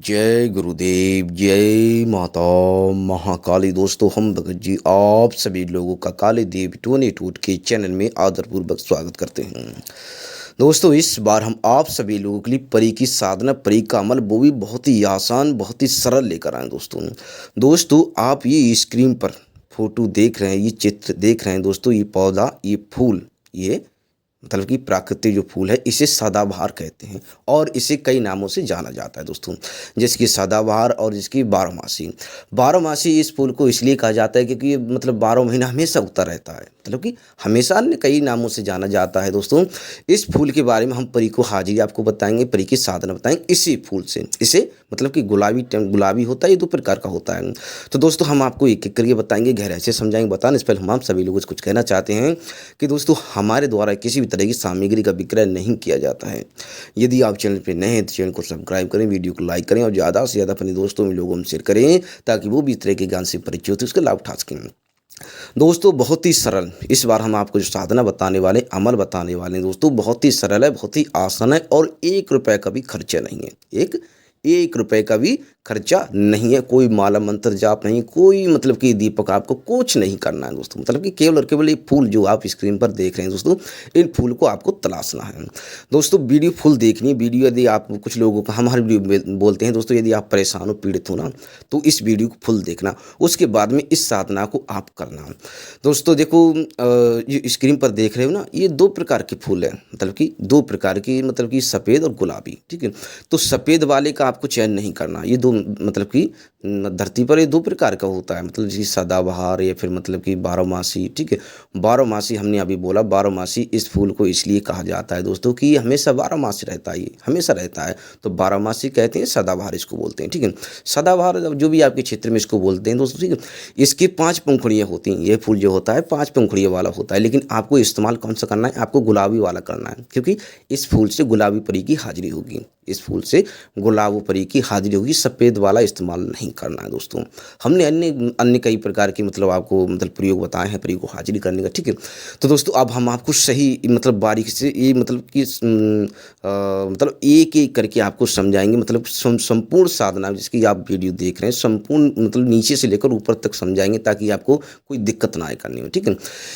जय गुरुदेव, जय माता महाकाली। दोस्तों, हम भगत जी आप सभी लोगों का काली देव टोने टूट के चैनल में आदरपूर्वक स्वागत करते हैं। दोस्तों, इस बार हम आप सभी लोगों के लिए परी की साधना, परी का अमल, वो भी बहुत ही आसान, बहुत ही सरल लेकर आए। दोस्तों, आप ये स्क्रीन पर फोटो देख रहे हैं, ये चित्र देख रहे हैं। दोस्तों, ये पौधा, ये फूल, ये मतलब कि प्राकृतिक जो फूल है, इसे सदाबहार कहते हैं और इसे कई नामों से जाना जाता है। दोस्तों, जैसे कि सदाबहार और जिसकी बारहमासी। बारहमासी इस फूल को इसलिए कहा जाता है क्योंकि ये मतलब 12 महीना हमेशा उगता रहता है, मतलब कि हमेशा अन्य कई नामों से जाना जाता है। दोस्तों, इस फूल के बारे में हम परी को हाजिरी आपको बताएंगे, परी की साधना बताएंगे इसी फूल से। इसे मतलब कि गुलाबी होता है, ये 2 प्रकार का होता है। तो दोस्तों, हम आपको एक एक करके बताएंगे, गहराई से समझाएंगे। बताने से पहले हम आप सभी लोगों से कुछ कहना चाहते हैं कि दोस्तों, हमारे द्वारा किसी भी तरह की सामग्री का विक्रय नहीं किया जाता है। यदि आप चैनल पर नए हैं तो चैनल को सब्सक्राइब करें, वीडियो को लाइक करें और ज़्यादा से ज़्यादा अपने दोस्तों में लोगों में शेयर करें ताकि वो भी इस तरह के ज्ञान से परिचित होते उसका लाभ उठा सकें। दोस्तों, बहुत ही सरल, इस बार हम आपको जो साधना बताने वाले, अमल बताने वाले हैं दोस्तों, बहुत ही सरल है, बहुत ही आसान है और 1 रुपये का भी खर्चा नहीं है। एक रुपए का भी खर्चा नहीं है। कोई माला मंत्र जाप नहीं, कोई मतलब कि दीपक आपको कुछ नहीं करना है दोस्तों। मतलब कि केवल और केवल ये फूल जो आप स्क्रीन पर देख रहे हैं दोस्तों, इन फूल को आपको तलाशना है। दोस्तों, वीडियो फुल देखनी है। वीडियो यदि आप, कुछ लोगों का हम हर वीडियो में बोलते हैं दोस्तों, यदि आप परेशान हो, पीड़ित हो ना, तो इस वीडियो को फुल देखना, उसके बाद में इस साधना को आप करना। दोस्तों देखो, ये स्क्रीन पर देख रहे हो ना, ये 2 प्रकार के फूल हैं, मतलब कि 2 प्रकार की, मतलब कि सफ़ेद और गुलाबी। ठीक है, तो सफ़ेद वाले का आपको चयन नहीं करना। ये 2 मतलब कि धरती पर ये 2 प्रकार का होता है, मतलब जैसे सदाबहार या फिर मतलब कि बारहमासी। ठीक है, बारहमासी हमने अभी बोला, बारहमासी इस फूल को इसलिए कहा जाता है दोस्तों कि हमेशा 12 मास रहता है, ये हमेशा रहता है, तो बारहमासी कहते हैं, सदाबहार इसको बोलते हैं। ठीक है, सदाबहार जो भी आपके क्षेत्र में इसको बोलते हैं दोस्तों। ठीक है, इसकी 5 पंखुड़ियाँ होती हैं। ये फूल जो होता है 5 पंखुड़ियों वाला होता है, लेकिन आपको इस्तेमाल कौन सा करना है? आपको गुलाबी वाला करना है, क्योंकि इस फूल से गुलाबी परी की हाजिरी होगी। इस फूल से गुलाब परी की हाजिरी होगी, सफ़ेद वाला इस्तेमाल नहीं करना है दोस्तों। हमने अन्य अन्य कई प्रकार के मतलब आपको मतलब प्रयोग बताए हैं परी को हाजिरी करने का। ठीक है, तो दोस्तों अब हम आपको सही मतलब बारीकी से ये मतलब कि मतलब एक एक करके आपको समझाएंगे, मतलब संपूर्ण साधना जिसकी आप वीडियो देख रहे हैं, संपूर्ण मतलब नीचे से लेकर ऊपर तक समझाएंगे ताकि आपको कोई दिक्कत ना आए करने में। ठीक है,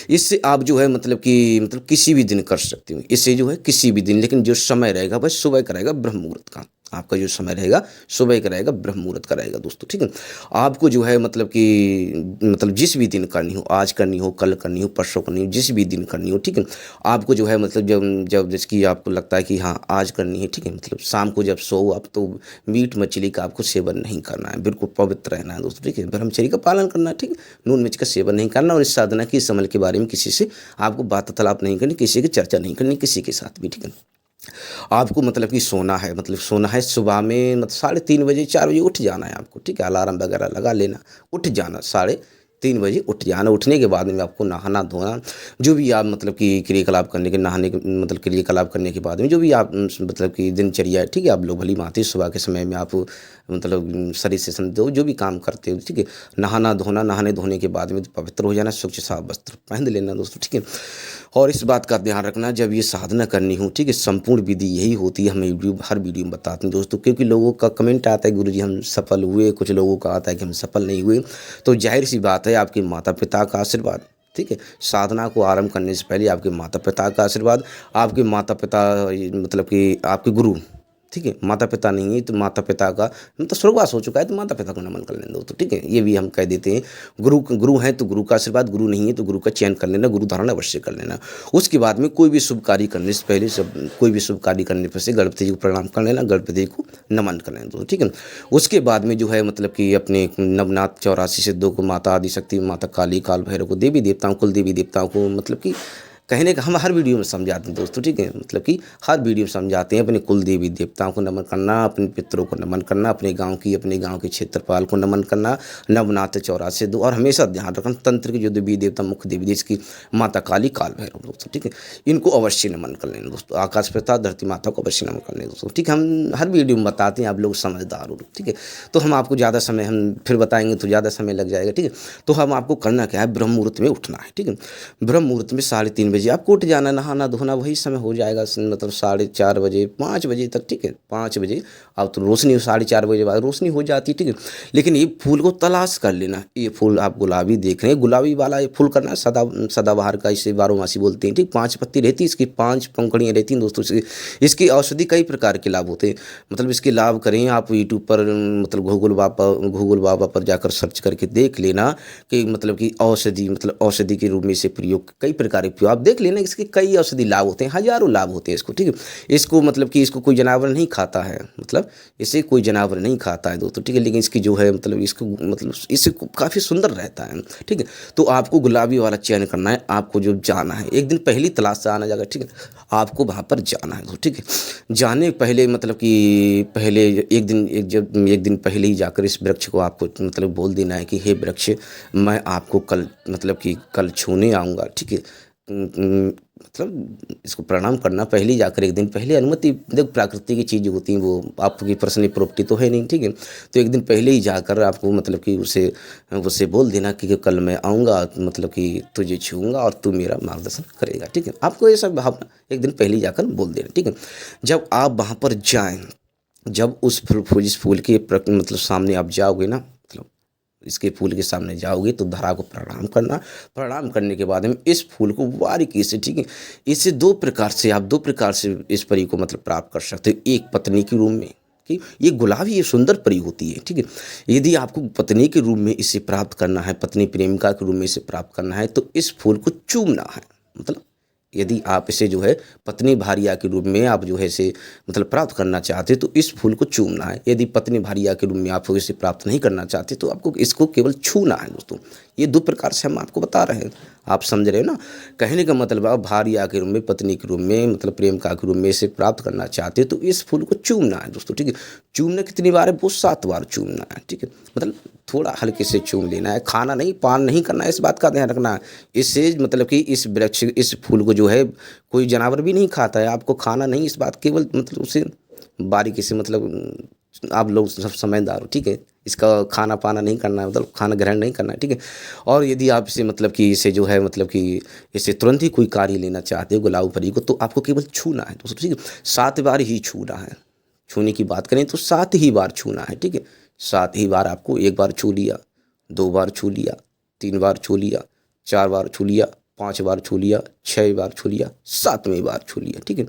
इससे आप जो है मतलब कि मतलब किसी भी दिन कर सकते हो, इससे जो है किसी भी दिन, लेकिन जो समय रहेगा वह सुबह का रहेगा, ब्रह्म मुहूर्त का। आपका जो समय रहेगा सुबह का रहेगा, ब्रह्म मुहूर्त का रहेगा दोस्तों। ठीक है, आपको जो है मतलब कि मतलब जिस भी दिन करनी हो, आज करनी हो, कल करनी हो, परसों करनी हो, जिस भी दिन करनी हो। ठीक है, आपको जो है मतलब जब जब जिसकी आपको लगता है कि हाँ आज करनी है, ठीक है, मतलब शाम को जब सो आप, तो मीट मछली का आपको सेवन नहीं करना है, बिल्कुल पवित्र रहना है दोस्तों। ठीक है, ब्रह्मचर्य का पालन करना है। ठीक है, नून मिर्च का सेवन नहीं करना और इस साधना की, इस अमल के बारे में किसी से आपको वार्तालाप नहीं करनी, किसी की चर्चा नहीं करनी, किसी के साथ भी। ठीक है, आपको मतलब कि सोना है, मतलब सोना है सुबह में, मतलब 3:30 बजे 4 बजे उठ जाना है आपको। ठीक है, अलार्म वगैरह लगा लेना, उठ जाना, 3:30 बजे उठ जाना। उठने के बाद में आपको नहाना धोना, जो भी आप मतलब कि क्रियाकलाप करने के, नहाने के मतलब क्रियाकलाप करने के बाद में जो भी आप मतलब कि दिनचर्या है, ठीक है, आप लोग भली भांति सुबह के समय में आप मतलब शरीर से दो जो भी काम करते हो। ठीक है, नहाना धोना, नहाने धोने के बाद में पवित्र हो जाना, स्वच्छ साफ वस्त्र पहन लेना दोस्तों। ठीक है, और इस बात का ध्यान रखना, जब ये साधना करनी हो, ठीक है, संपूर्ण विधि यही होती है, हमें हर वीडियो में बताते हैं दोस्तों, क्योंकि लोगों का कमेंट आता है गुरुजी हम सफल हुए, कुछ लोगों का आता है कि हम सफल नहीं हुए। तो जाहिर सी बात है, आपके माता पिता का आशीर्वाद, ठीक है, साधना को आरंभ करने से पहले आपके माता पिता का आशीर्वाद, आपके माता पिता मतलब कि आपके गुरु, ठीक है, माता पिता नहीं है तो माता पिता का मतलब स्वर्गवास हो चुका है तो माता पिता को नमन कर लेना दोस्तों। ठीक है, ये भी हम कह देते हैं। गुरु हैं तो गुरु का आशीर्वाद, गुरु नहीं है तो गुरु का चयन कर लेना, गुरु धारण अवश्य कर लेना। उसके बाद में कोई भी शुभ कार्य करने से पहले, कोई भी शुभ कार्य करने पर से गणपति जी को प्रणाम कर लेना, गणपति जी को नमन कर लेना दोस्तों। ठीक है, उसके बाद में जो है मतलब कि अपने नवनाथ 84 सिद्धों को, माता आदि शक्ति, माता काली, काल भैरव को, देवी देवताओं, कुल देवी देवताओं को, मतलब कि कहने का हम हर वीडियो में समझाते हैं दोस्तों। ठीक है, मतलब कि हर वीडियो में समझाते हैं, अपने कुल देवी देवताओं को नमन करना, अपने पितरों को नमन करना, अपने गांव के क्षेत्रपाल को नमन करना, नवनाथ 84 दो, और हमेशा ध्यान रखना तंत्र के जो देवी देवता, मुख्य देवी देश की माता काली, काल भैरव दोस्तों। ठीक है, इनको अवश्य नमन कर लेना दोस्तों। आकाश पिता, धरती माता को अवश्य नमन कर लेना दोस्तों। ठीक है, हम हर वीडियो में बताते हैं, आप लोग समझदार हो। ठीक है, तो हम आपको ज़्यादा समय, हम फिर बताएंगे तो ज़्यादा समय लग जाएगा। ठीक है, तो हम आपको करना क्या है, ब्रह्म मुहूर्त में उठना है। ठीक है, ब्रह्म मुहूर्त में 3:30 बजे आपको उठ जाना, नहाना धोना वही समय हो जाएगा, मतलब 4:30 बजे 5 बजे तक, ठीक है। 5 बजे अब तो रोशनी 4:30 बजे बाद रोशनी हो जाती है, ठीक है। लेकिन ये फूल को तलाश कर लेना, ये फूल आप गुलाबी देख रहे हैं, गुलाबी वाला ये फूल करना सदाबहार का, इसे बारहमासी बोलते हैं, ठीक। 5 पत्ती रहती है इसकी, 5 पंखुड़ियाँ रहती हैं दोस्तों। इसकी औषधि कई प्रकार के लाभ होते हैं, मतलब इसके लाभ करें आप यूट्यूब पर, मतलब गूगल बाबा पर जाकर सर्च करके देख लेना कि मतलब कि औषधि, मतलब औषधि के रूप में इसे प्रयोग कई प्रकार के आप देख लेना, इसके कई औषधि लाभ होते हैं, हजारों लाभ होते हैं इसको, ठीक है। इसको मतलब कि इसको कोई जानवर नहीं खाता है, मतलब इसे कोई जानवर नहीं खाता है दोस्तों, ठीक है। लेकिन इसकी जो है मतलब इसको मतलब इससे काफ़ी सुंदर रहता है, ठीक है। तो आपको गुलाबी वाला चयन करना है, आपको जो जाना है एक दिन पहली तलाश से आना जाएगा, ठीक है। आपको वहाँ पर जाना है, ठीक है। जाने पहले मतलब कि पहले एक दिन पहले ही जाकर इस वृक्ष को आपको मतलब बोल देना है कि हे वृक्ष, मैं आपको कल मतलब कि कल छूने आऊँगा, ठीक है। मतलब इसको प्रणाम करना पहले ही जाकर, एक दिन पहले अनुमति, देख प्रकृति की चीज़ होती हैं वो आपकी पर्सनल प्रॉपर्टी तो है नहीं, ठीक है। तो एक दिन पहले ही जाकर आपको मतलब कि उसे बोल देना कि कल मैं आऊँगा, मतलब कि तुझे छूऊंगा और तू मेरा मार्गदर्शन करेगा, ठीक है। आपको ये सब भावना एक दिन पहले ही जाकर बोल देना, ठीक है। जब आप वहाँ पर जाएँ, जब जिस फूल के मतलब सामने आप जाओगे ना, मतलब इसके फूल के सामने जाओगे तो धरा को प्रणाम करना। प्रणाम करने के बाद में इस फूल को बारीकी से, ठीक है, इसे दो प्रकार से इस परी को मतलब प्राप्त कर सकते हो। एक पत्नी के रूप में, कि ये गुलाबी ये सुंदर परी होती है, ठीक है। यदि आपको पत्नी के रूप में इसे प्राप्त करना है, पत्नी प्रेमिका के रूप में इसे प्राप्त करना है, तो इस फूल को चूमना है। मतलब यदि आप इसे जो है पत्नी भारिया के रूप में आप जो है इसे मतलब प्राप्त करना चाहते हैं तो इस फूल को चूमना है। यदि पत्नी भारिया के रूप में आप इसे प्राप्त नहीं करना चाहते तो आपको इसको केवल छूना है दोस्तों। ये दो प्रकार से हम आपको बता रहे हैं, आप समझ रहे हो ना। कहने का मतलब आप भारिया के रूप में, पत्नी के रूप में, मतलब प्रेमिका के रूप में इसे प्राप्त करना चाहते हो तो इस फूल को चूमना है दोस्तों, ठीक है। चूमना कितनी बार है? वो 7 बार चूमना है, ठीक है। मतलब थोड़ा हल्के से चूम लेना है, खाना नहीं, पान नहीं करना है, इस बात का ध्यान रखना है। इससे मतलब कि इस वृक्ष, इस फूल को जो है कोई जानवर भी नहीं खाता है, आपको खाना नहीं, इस बात केवल मतलब उसे बारीकी से, मतलब आप लोग सब समझदार हो, ठीक है। इसका खाना पाना नहीं करना है, मतलब खाना ग्रहण नहीं करना है, ठीक है। और यदि आप इसे मतलब कि इसे जो है मतलब कि इसे तुरंत ही कोई कार्य लेना चाहते हो गुलाब परी को, तो आपको केवल छूना है दोस्तों, ठीक है। 7 बार ही छूना है। छूने की बात करें तो 7 ही बार छूना है, ठीक है। 7 ही बार आपको, 1 बार छू लिया, 2 बार छू लिया, 3 बार छू लिया, 4 बार छू लिया, 5 बार छू लिया, 6 बार छू लिया, 7वें बार छू लिया, ठीक है।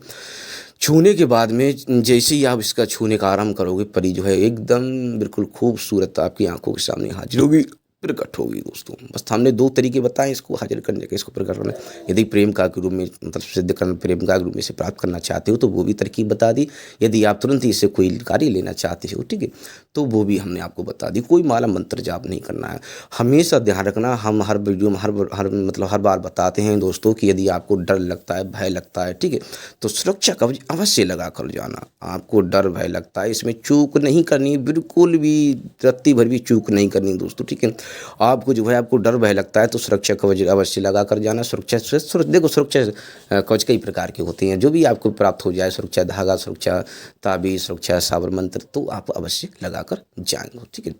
छूने के बाद में जैसे ही आप इसका छूने का आरंभ करोगे, परी जो है एकदम बिल्कुल खूबसूरत आपकी आंखों के सामने हाजिर होगी, प्रकट होगी दोस्तों। बस हमने 2 तरीके बताए इसको हाजिर करने के, इसको प्रकट करने। यदि प्रेमिका के रूप में मतलब सिद्ध करना, प्रेमिका के रूप में इसे प्राप्त करना चाहते हो तो वो भी तरकीब बता दी। यदि आप तुरंत ही इससे कोई कार्य लेना चाहते हो, ठीक है, तो वो भी हमने आपको बता दी। कोई माला मंत्र जाप नहीं करना है। हमेशा ध्यान रखना, हम हर वीडियो में हर बार बताते हैं दोस्तों कि यदि आपको डर लगता है, भय लगता है, ठीक है, तो सुरक्षा कवच अवश्य लगा कर जाना। आपको डर भय लगता है, इसमें चूक नहीं करनी, बिल्कुल भी रत्ती भर भी चूक नहीं करनी दोस्तों, ठीक है। आपको जो है आपको डर भय लगता है तो सुरक्षा कवच अवश्य लगा कर जाना। देखो सुरक्षा कवच कई प्रकार के होते हैं, जो भी आपको प्राप्त हो जाए, सुरक्षा धागा, सुरक्षा ताबीज, सुरक्षा साबर मंत्र, तो आप अवश्य लगा कर जाएंगे, ठीक है।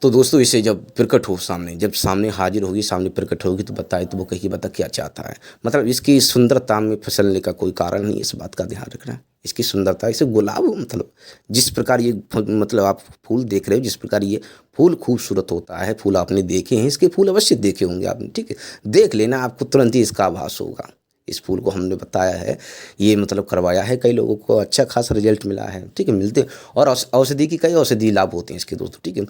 तो दोस्तों इसे जब प्रकट हो सामने, जब सामने हाजिर होगी, सामने प्रकट होगी तो बताए, तो वो कहिए बता क्या चाहता है। मतलब इसकी सुंदरता में फिसलने का कोई कारण नहीं, इस बात का ध्यान रखना। इसकी सुंदरता, इसे गुलाब, मतलब जिस प्रकार ये मतलब आप फूल देख रहे हो, जिस प्रकार ये फूल खूबसूरत होता है, फूल आपने देखे हैं, इसके फूल अवश्य देखे होंगे आपने, ठीक है। देख लेना, आपको तुरंत ही इसका आभास होगा। इस फूल को हमने बताया है, ये मतलब करवाया है, कई लोगों को अच्छा खासा रिजल्ट मिला है, ठीक है, मिलते। और औषधि की कई औषधि लाभ होते हैं इसके दोस्तों, ठीक है।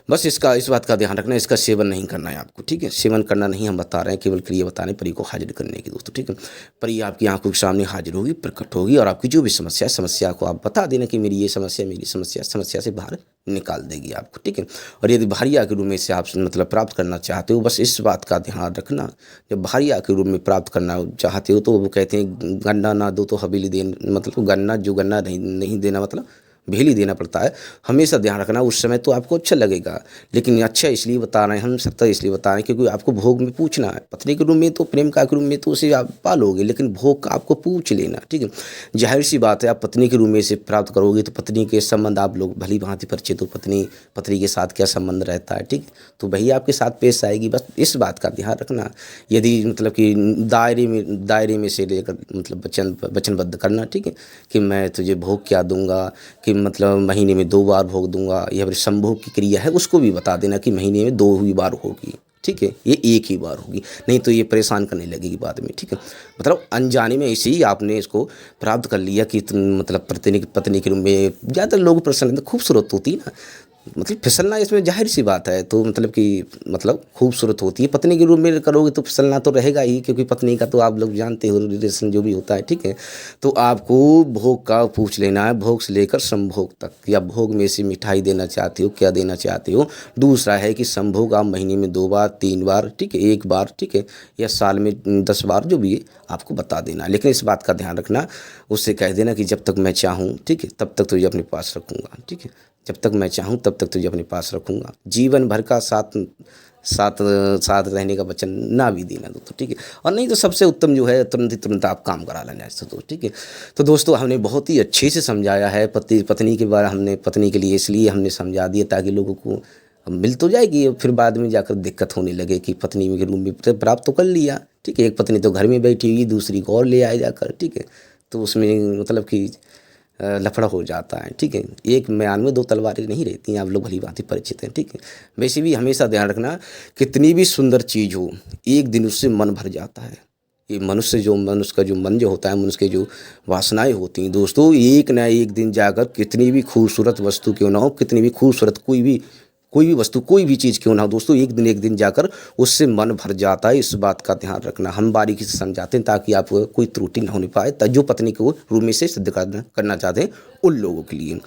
बस इस बात का ध्यान रखना, इसका सेवन नहीं करना है आपको, ठीक है। सेवन करना नहीं हम बता रहे हैं, केवल क्रिया बता रहे हैं परी को हाजिर करने की दोस्तों, ठीक है। परी आपकी आंखों के सामने हाजिर होगी, प्रकट होगी, और आपकी जो भी समस्या को आप बता देना कि मेरी ये समस्या, मेरी समस्या से बाहर निकाल देगी आपको, ठीक है। और यदि भारिया के रूप में से आप मतलब प्राप्त करना चाहते हो, बस इस बात का ध्यान रखना, जब भारिया के रूप में प्राप्त करना चाहते हो तो वो कहते हैं गन्ना ना दो तो हवेली दे, मतलब गन्ना नहीं देना, मतलब भेली देना पड़ता है, हमेशा ध्यान रखना। उस समय तो आपको अच्छा लगेगा, लेकिन अच्छा इसलिए बता रहे हैं हम, सत्य इसलिए बता रहे हैं क्योंकि आपको भोग में पूछना है। पत्नी के रूम में तो, प्रेम का के रूम में तो उसे आप पालोगे, लेकिन भोग का आपको पूछ लेना, ठीक है। जाहिर सी बात है, आप पत्नी के रूम में से प्राप्त करोगे तो पत्नी के संबंध आप लोग भली भांति परिचित हो, पत्नी के साथ क्या संबंध रहता है, ठीक। तो वही आपके साथ पेश आएगी, बस इस बात का ध्यान रखना। यदि मतलब कि दायरे में से लेकर मतलब वचनबद्ध करना, ठीक है, कि मैं तुझे भोग क्या दूंगा, कि मतलब महीने में 2 बार भोग दूंगा, या फिर संभोग की क्रिया है उसको भी बता देना कि महीने में 2 ही बार होगी, ठीक है, ये 1 ही बार होगी, नहीं तो ये परेशान करने लगेगी बाद में, ठीक है। मतलब अनजाने में ऐसे ही आपने इसको प्राप्त कर लिया कि मतलब पत्नी के रूम में ज़्यादातर लोग प्रसन्न, खूबसूरत होती है ना, मतलब फिसलना इसमें जाहिर सी बात है, तो मतलब कि मतलब खूबसूरत होती है। पत्नी के रूप में करोगे तो फिसलना तो रहेगा ही, क्योंकि पत्नी का तो आप लोग जानते हो रिलेशन जो भी होता है, ठीक है। तो आपको भोग का पूछ लेना है, भोग से लेकर संभोग तक, या भोग में से मिठाई देना चाहते हो, क्या देना चाहते हो। दूसरा है कि संभोग आप महीने में 2 बार 3 बार, ठीक है, 1 बार, ठीक है, या साल में 10 बार, जो भी है आपको बता देना। लेकिन इस बात का ध्यान रखना, उससे कह देना कि जब तक मैं चाहूँ, ठीक है, तब तक तुझे अपने पास रखूँगा, ठीक है, जब तक मैं चाहूँ तब तक तुझे अपने पास रखूँगा। जीवन भर का साथ साथ साथ रहने का वचन ना भी देना दोस्तों, ठीक है। और नहीं तो सबसे उत्तम जो है तुरंत आप काम करा लेना इससे, तो ठीक है। तो दोस्तों हमने बहुत ही अच्छे से समझाया है पत्नी के बारे, हमने पत्नी के लिए इसलिए हमने समझा दिया ताकि लोगों को मिल तो जाएगी, फिर बाद में जाकर दिक्कत होने लगे कि पत्नी के रूम में प्राप्त तो कर लिया, ठीक है, एक पत्नी तो घर में बैठी हुई, दूसरी को और ले आए जाकर, ठीक है। तो उसमें मतलब कि लफड़ा हो जाता है, ठीक है। एक म्यान में 2 तलवारें नहीं रहती हैं, आप लोग भली भांति परिचित हैं, ठीक है। वैसे भी हमेशा ध्यान रखना, कितनी भी सुंदर चीज़ हो, एक दिन उससे मन भर जाता है। ये मनुष्य का जो मन जो होता है, मनुष्य के जो वासनाएं होती हैं दोस्तों, एक ना एक दिन जाकर कितनी भी खूबसूरत वस्तु क्यों ना हो, कितनी भी खूबसूरत कोई भी वस्तु, कोई भी चीज़ क्यों ना हो दोस्तों, एक दिन जाकर उससे मन भर जाता है। इस बात का ध्यान रखना, हम बारीकी से समझाते हैं ताकि आप कोई त्रुटि ना होने पाए, जो पत्नी को रूम में से सिद्ध करना चाहते हैं उन लोगों के लिए।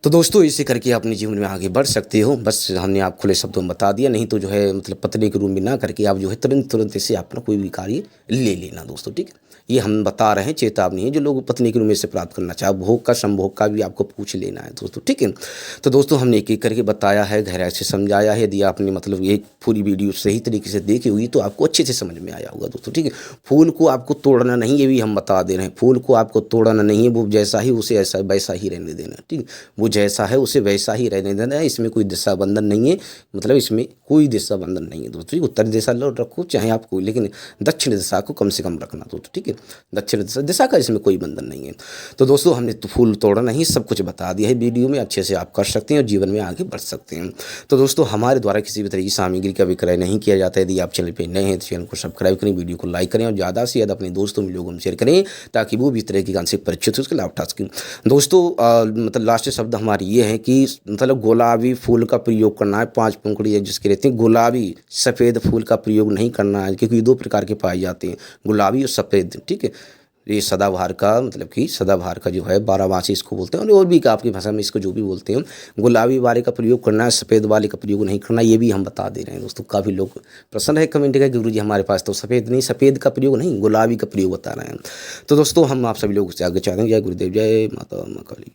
तो दोस्तों इसे करके अपने जीवन में आगे बढ़ सकते हो। बस हमने आप खुले शब्दों में बता दिया, नहीं तो जो है मतलब पत्नी के रूम में ना करके आप जो है तुरंत इसे अपना कोई भी कार्य ले लेना दोस्तों, ठीक है। ये हम बता रहे हैं, चेतावनी है, जो लोग पत्नी के रूम में से प्राप्त करना चाहे, भोग का संभोग का भी आपको पूछ लेना है दोस्तों, ठीक है। तो दोस्तों हमने एक करके बताया है, गहराई से समझाया है। यदि आपने मतलब ये पूरी वीडियो सही तरीके से देखी हुई तो आपको अच्छे से समझ में आया होगा दोस्तों, ठीक है। फूल को आपको तोड़ना नहीं, ये भी हम बता दे रहे हैं, फूल को आपको तोड़ना नहीं है, वो जैसा ही उसे ऐसा वैसा ही रहने देना, ठीक है। वो जैसा है उसे वैसा ही रहने देना है, इसमें कोई दिशा बंधन नहीं है, मतलब इसमें कोई दिशा बंधन नहीं है दोस्तों। उत्तर दिशा रखो चाहे आप कोई, लेकिन दक्षिण दिशा को कम से कम रखना दोस्तों, ठीक है। दक्षिण दिशा का इसमें कोई बंधन नहीं है। तो दोस्तों हमने तो फूल तोड़ना नहीं, सब कुछ बता दिया है वीडियो में, अच्छे से आप कर सकते हैं और जीवन में आगे बढ़ सकते हैं। तो दोस्तों हमारे द्वारा किसी भी तरह की सामग्री का विक्रय नहीं किया जाता है। यदि आप चैनल पर नए हैं तो चैनल को सब्सक्राइब करें, वीडियो को लाइक करें और ज़्यादा से ज़्यादा अपने दोस्तों में लोगों में शेयर करें ताकि वो भी इस तरह की ज्ञान से परिचित हो, उसके लाभ उठा सकें दोस्तों। मतलब लास्ट शब्द हमारी ये है कि मतलब गुलाबी फूल का प्रयोग करना है, 5 पंखुड़ी जिसके रहते हैं, गुलाबी सफ़ेद फूल का प्रयोग नहीं करना है, क्योंकि 2 प्रकार के पाए जाते हैं, गुलाबी और सफ़ेद, ठीक है। ये सदाबहार का मतलब कि सदाबहार का जो है 12 इसको बोलते हैं, और भी आपकी भाषा में इसको जो भी बोलते हैं, गुलाबी वाले का प्रयोग करना है, सफ़ेद वाले का प्रयोग नहीं करना, ये भी हम बता दे रहे हैं दोस्तों। काफ़ी लोग प्रसन्न है कमेंट का, गुरु जी हमारे पास तो सफ़ेद का प्रयोग नहीं, गुलाबी का प्रयोग बता रहे हैं। तो दोस्तों हम आप सभी लोग से आगे चाहते हैं। जय गुरुदेव, जय माता काली।